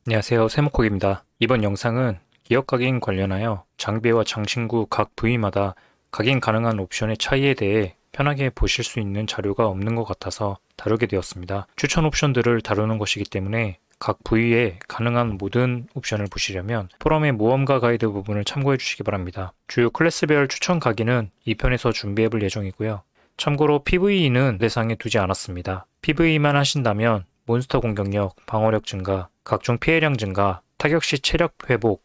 안녕하세요. 세모콕입니다. 이번 영상은 기업 각인 관련하여 장비와 장신구 각 부위마다 각인 가능한 옵션의 차이에 대해 편하게 보실 수 있는 자료가 없는 것 같아서 다루게 되었습니다. 추천 옵션들을 다루는 것이기 때문에 각 부위에 가능한 모든 옵션을 보시려면 포럼의 모험가 가이드 부분을 참고해 주시기 바랍니다. 주요 클래스별 추천 각인은 2편에서 준비해 볼 예정이고요. 참고로 PVE는 대상에 두지 않았습니다. PVE만 하신다면 몬스터 공격력, 방어력 증가, 각종 피해량 증가, 타격 시 체력 회복,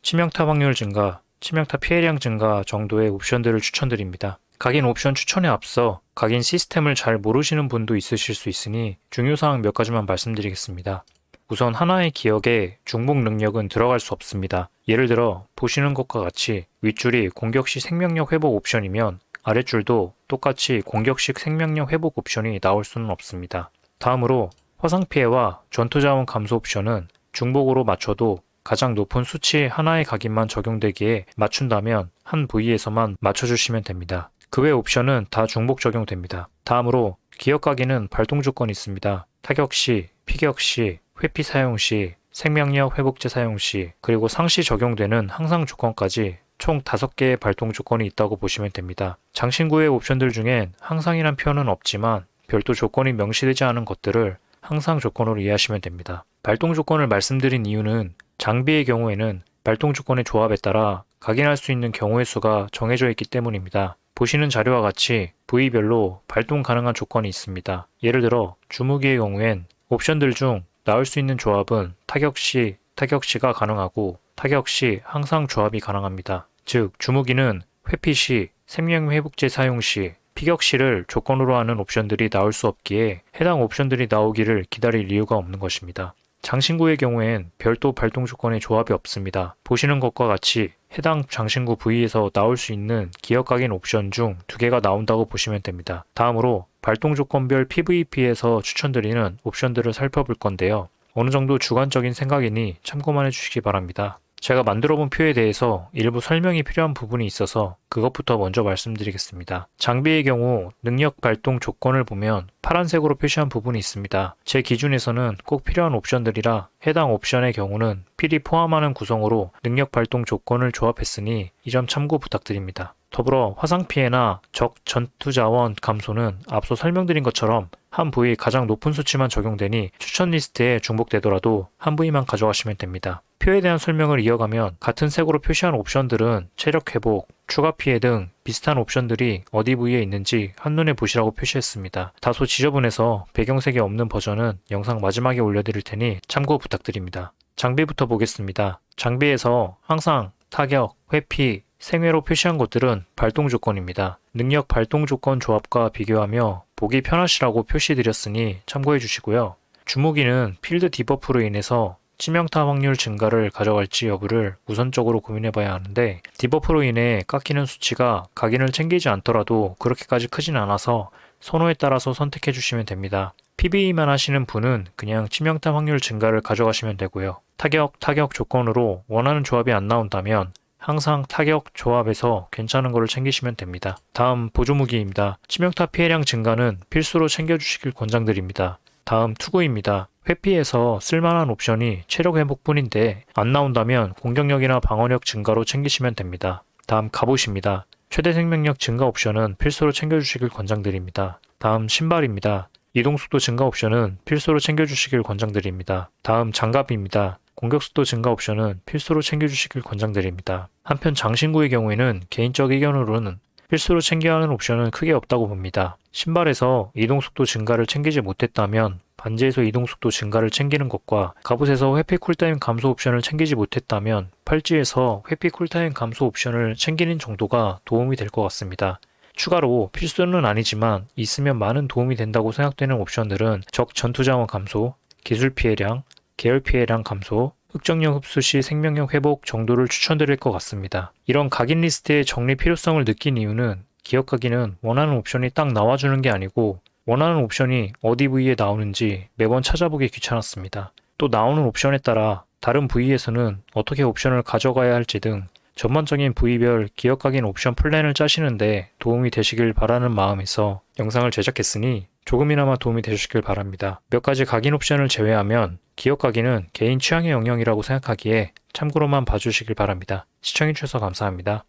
치명타 확률 증가, 치명타 피해량 증가 정도의 옵션들을 추천드립니다. 각인 옵션 추천에 앞서 각인 시스템을 잘 모르시는 분도 있으실 수 있으니 중요사항 몇 가지만 말씀드리겠습니다. 우선 하나의 기억에 중복 능력은 들어갈 수 없습니다. 예를 들어 보시는 것과 같이 윗줄이 공격 시 생명력 회복 옵션이면 아랫줄도 똑같이 공격 시 생명력 회복 옵션이 나올 수는 없습니다. 다음으로 화상 피해와 전투 자원 감소 옵션은 중복으로 맞춰도 가장 높은 수치 하나의 각인만 적용되기에 맞춘다면 한 부위에서만 맞춰주시면 됩니다. 그 외 옵션은 다 중복 적용됩니다. 다음으로 기억 각인은 발동 조건이 있습니다. 타격 시, 피격 시, 회피 사용 시, 생명력 회복제 사용 시, 그리고 상시 적용되는 항상 조건까지 총 5개의 발동 조건이 있다고 보시면 됩니다. 장신구의 옵션들 중엔 항상이란 표현은 없지만 별도 조건이 명시되지 않은 것들을 항상 조건으로 이해하시면 됩니다. 발동 조건을 말씀드린 이유는 장비의 경우에는 발동 조건의 조합에 따라 각인할 수 있는 경우의 수가 정해져 있기 때문입니다. 보시는 자료와 같이 부위별로 발동 가능한 조건이 있습니다. 예를 들어 주무기의 경우엔 옵션들 중 나올 수 있는 조합은 타격 시가 가능하고 타격 시 항상 조합이 가능합니다. 즉 주무기는 회피 시, 생명 회복제 사용 시, 피격 시를 조건으로 하는 옵션들이 나올 수 없기에 해당 옵션들이 나오기를 기다릴 이유가 없는 것입니다. 장신구의 경우엔 별도 발동 조건의 조합이 없습니다. 보시는 것과 같이 해당 장신구 부위에서 나올 수 있는 기억 각인 옵션 중 2개가 나온다고 보시면 됩니다. 다음으로 발동 조건별 PVP에서 추천드리는 옵션들을 살펴볼 건데요. 어느 정도 주관적인 생각이니 참고만 해주시기 바랍니다. 제가 만들어본 표에 대해서 일부 설명이 필요한 부분이 있어서 그것부터 먼저 말씀드리겠습니다. 장비의 경우 능력 발동 조건을 보면 파란색으로 표시한 부분이 있습니다. 제 기준에서는 꼭 필요한 옵션들이라 해당 옵션의 경우는 필히 포함하는 구성으로 능력 발동 조건을 조합했으니 이 점 참고 부탁드립니다. 더불어 화상 피해나 적 전투 자원 감소는 앞서 설명드린 것처럼 한 부위 가장 높은 수치만 적용되니 추천 리스트에 중복되더라도 한 부위만 가져가시면 됩니다. 표에 대한 설명을 이어가면 같은 색으로 표시한 옵션들은 체력 회복, 추가 피해 등 비슷한 옵션들이 어디 부위에 있는지 한눈에 보시라고 표시했습니다. 다소 지저분해서 배경색이 없는 버전은 영상 마지막에 올려드릴 테니 참고 부탁드립니다. 장비부터 보겠습니다. 장비에서 항상 타격, 회피, 생회로 표시한 것들은 발동 조건입니다. 능력 발동 조건 조합과 비교하며 보기 편하시라고 표시드렸으니 참고해 주시고요. 주무기는 필드 디버프로 인해서 치명타 확률 증가를 가져갈지 여부를 우선적으로 고민해 봐야 하는데 디버프로 인해 깎이는 수치가 각인을 챙기지 않더라도 그렇게까지 크진 않아서 선호에 따라서 선택해 주시면 됩니다. PVE만 하시는 분은 그냥 치명타 확률 증가를 가져가시면 되고요. 타격 조건으로 원하는 조합이 안 나온다면 항상 타격 조합에서 괜찮은 거를 챙기시면 됩니다. 다음 보조무기입니다. 치명타 피해량 증가는 필수로 챙겨주시길 권장드립니다. 다음 투구입니다. 회피에서 쓸만한 옵션이 체력 회복뿐인데 안 나온다면 공격력이나 방어력 증가로 챙기시면 됩니다. 다음 갑옷입니다. 최대 생명력 증가 옵션은 필수로 챙겨주시길 권장드립니다. 다음 신발입니다. 이동속도 증가 옵션은 필수로 챙겨주시길 권장드립니다. 다음 장갑입니다. 공격속도 증가 옵션은 필수로 챙겨주시길 권장드립니다. 한편 장신구의 경우에는 개인적 의견으로는 필수로 챙겨야 하는 옵션은 크게 없다고 봅니다. 신발에서 이동속도 증가를 챙기지 못했다면 반지에서 이동속도 증가를 챙기는 것과 갑옷에서 회피 쿨타임 감소 옵션을 챙기지 못했다면 팔찌에서 회피 쿨타임 감소 옵션을 챙기는 정도가 도움이 될 것 같습니다. 추가로 필수는 아니지만 있으면 많은 도움이 된다고 생각되는 옵션들은 적 전투 자원 감소, 기술 피해량, 계열 피해량 감소, 흑정력 흡수 시 생명력 회복 정도를 추천드릴 것 같습니다. 이런 각인 리스트의 정리 필요성을 느낀 이유는 기억 각인은 원하는 옵션이 딱 나와주는 게 아니고 원하는 옵션이 어디 부위에 나오는지 매번 찾아보기 귀찮았습니다. 또 나오는 옵션에 따라 다른 부위에서는 어떻게 옵션을 가져가야 할지 등 전반적인 부위별 기억 각인 옵션 플랜을 짜시는데 도움이 되시길 바라는 마음에서 영상을 제작했으니 조금이나마 도움이 되셨길 바랍니다. 몇 가지 각인 옵션을 제외하면 기억 각인은 개인 취향의 영역이라고 생각하기에 참고로만 봐주시길 바랍니다. 시청해주셔서 감사합니다.